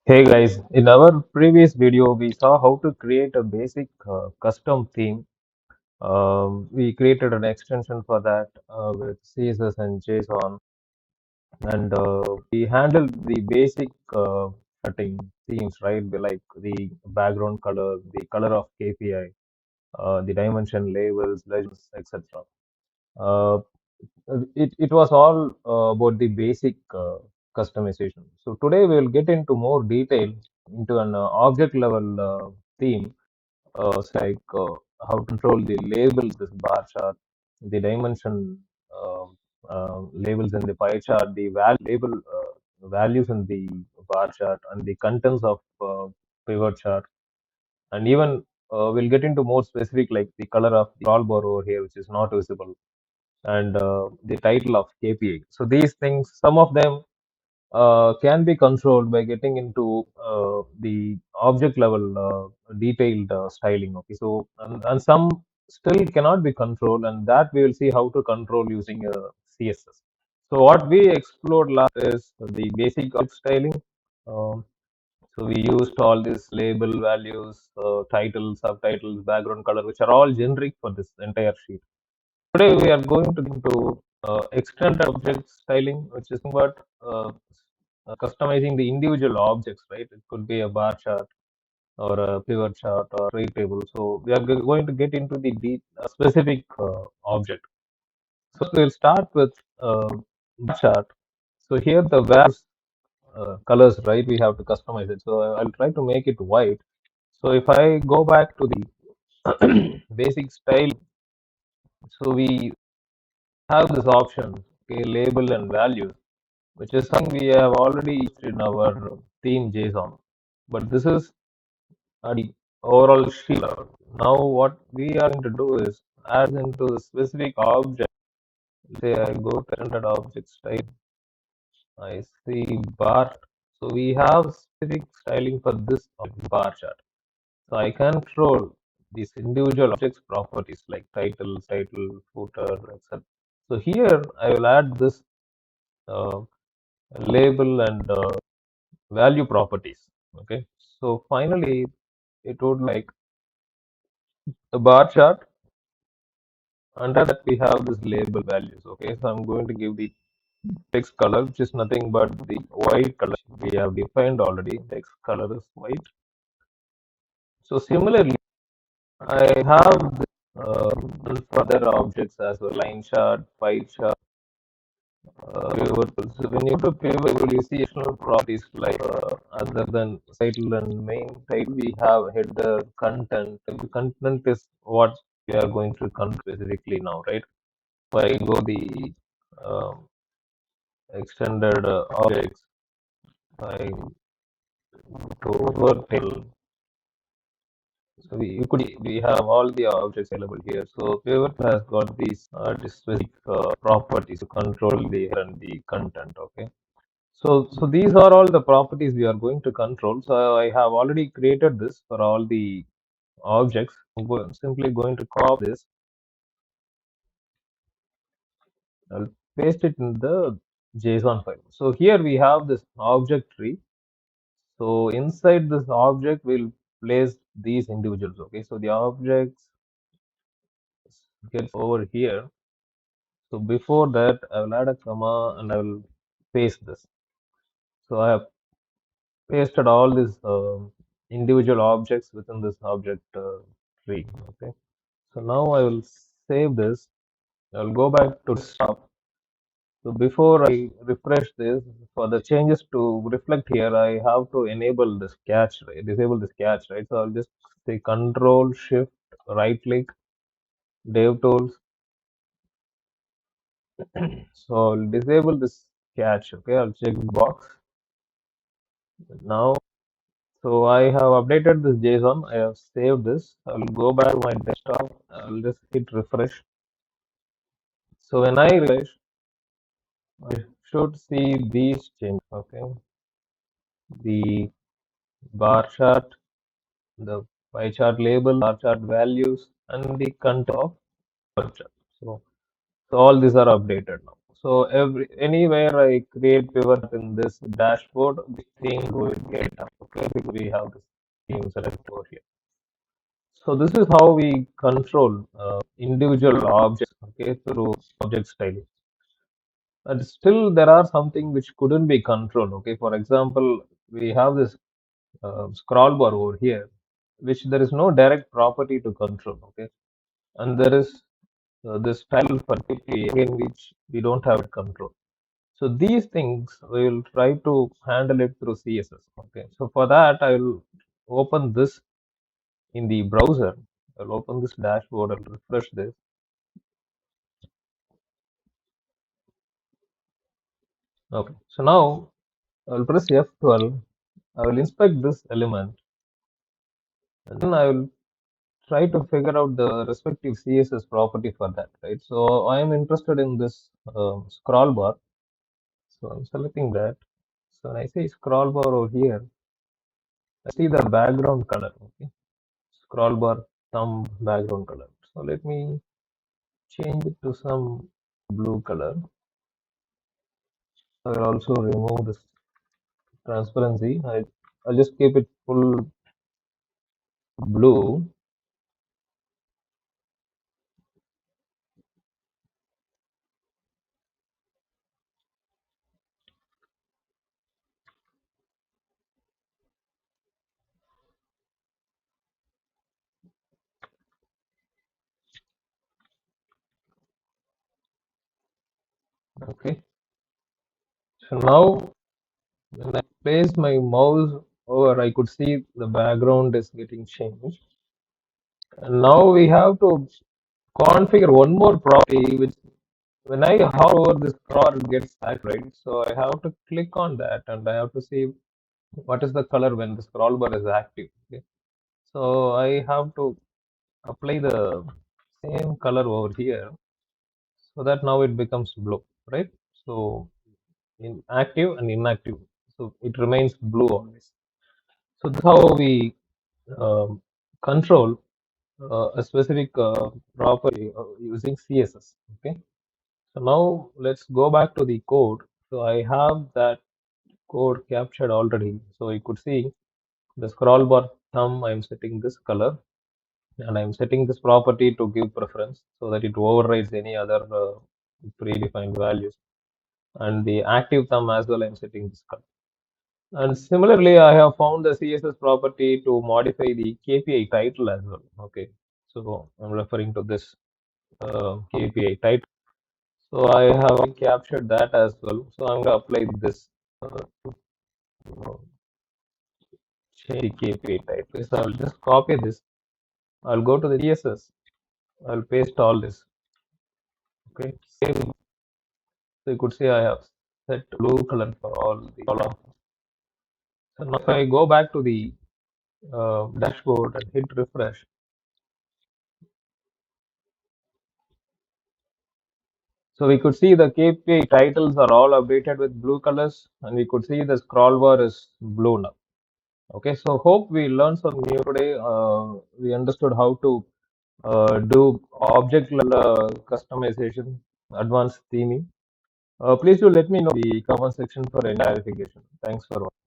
Hey guys, in our previous video, we saw how to create a basic custom theme. We created an extension for that with CSS and JSON, and we handled the basic setting themes, right? Like the background color, the color of KPI, the dimension labels, legends, etc. Uh, it was all about the basic customization. So today we will get into more detail into an object level theme, like how to control the labels, this bar chart, the dimension labels in the pie chart, the label values in the bar chart, and the contents of pivot chart, and even we'll get into more specific like the color of the crawl bar over here, which is not visible, and the title of KPI. So these things, some of them can be controlled by getting into the object level detailed styling. Okay, so and some still cannot be controlled, and that we will see how to control using CSS. So what we explored last is the basic object styling. Um, so we used all these label values, titles, subtitles, background color, which are all generic for this entire sheet. Today we are going to into extended object styling, which is about customizing the individual objects, right? It could be a bar chart or a pivot chart or trade table. So we are going to get into the specific object. So we'll start with bar chart. So here the values colors, right? We have to customize it. So I'll try to make it white. So if I go back to the basic style, so we have this option, okay, label and values, which is something we have already used in our theme JSON. But this is the overall sheet. Now what we are going to do is add into the specific object. Say I go to standard objects type, I see bar. So we have specific styling for this bar chart. So I control these individual objects properties like title, footer, etc. So here I will add this uh, label and value properties. Okay, so finally it would like a bar chart. Under that we have this label values. Okay, so I'm going to give the text color, which is nothing but the white color we have defined already. Text color is white. So similarly, I have this, further objects as well, line chart, pie chart, pivot. So when you do pivot, you see additional properties like other than title and main title, we have header, content. The content is what we are going to control specifically now, right? So I go the extended objects, I go work table. So we have all the objects available here. So pivot has got these specific properties to control the and the content. Okay. So these are all the properties we are going to control. So I have already created this for all the objects. I'm simply going to copy this. I'll paste it in the JSON file. So here we have this object tree. So inside this object, we'll place these individuals. Okay. So the objects gets over here. So before that, I will add a comma and I will paste this. So I have pasted all these individual objects within this object tree. Okay. So now I will save this. I'll go back to desktop. So before I refresh this, for the changes to reflect here, I have to enable this catch, right? Disable this catch, right? So I'll just say Control Shift right click, Dev Tools. So I'll disable this catch. Okay, I'll check the box now. So I have updated this JSON. I have saved this. I'll go back to my desktop. I'll just hit refresh. So when I refresh, I should see these changes. Okay, the bar chart, the pie chart label, bar chart values, and the content of bar chart. So all these are updated now. So anywhere I create pivot in this dashboard, this thing will get up. because we have this theme selected over here. So this is how we control individual objects, okay, through object styling. And still there are something which couldn't be controlled. Okay, for example, we have this scroll bar over here, which there is no direct property to control. Okay, and there is this style for KPI again, which we don't have control. So these things we will try to handle it through CSS. Okay, so for that I will open this in the browser. I'll open this dashboard and refresh this. Okay, so now I'll press F12. I will inspect this element, and then I will try to figure out the respective CSS property for that, right? So I am interested in this scroll bar. So I'm selecting that. So when I say scroll bar over here, I see the background color. Okay, scroll bar thumb background color. So let me change it to some blue color. I will also remove this transparency. I'll just keep it full blue. Okay. So now when I place my mouse over, I could see the background is getting changed. And now we have to configure one more property, which when I hover over this car, it gets stacked, right? So I have to click on that and I have to see what is the color when the scroll bar is active. Okay. So I have to apply the same color over here so that now it becomes blue, right? So in active and inactive, so it remains blue always. So that's how we um, control a specific property using CSS. Okay. So now let's go back to the code. So I have that code captured already. So you could see the scroll bar thumb. I'm setting this color, and I'm setting this property to give preference so that it overrides any other predefined values. And the active thumb as well, I'm setting this color. And similarly, I have found the CSS property to modify the KPI title as well. Okay, so I'm referring to this KPI title. So I have captured that as well. So I'm going to apply this uh, change KPI title. So I'll just copy this. I'll go to the CSS. I'll paste all this. Okay, save. So you could see I have set blue color for all of them. So now if I go back to the dashboard and hit refresh, so we could see the KPI titles are all updated with blue colors, and we could see the scroll bar is blue now. Okay, so hope we learned something new today. We understood how to do object level customization, advanced theming. Please do let me know in the comment section for any clarification. Thanks for watching.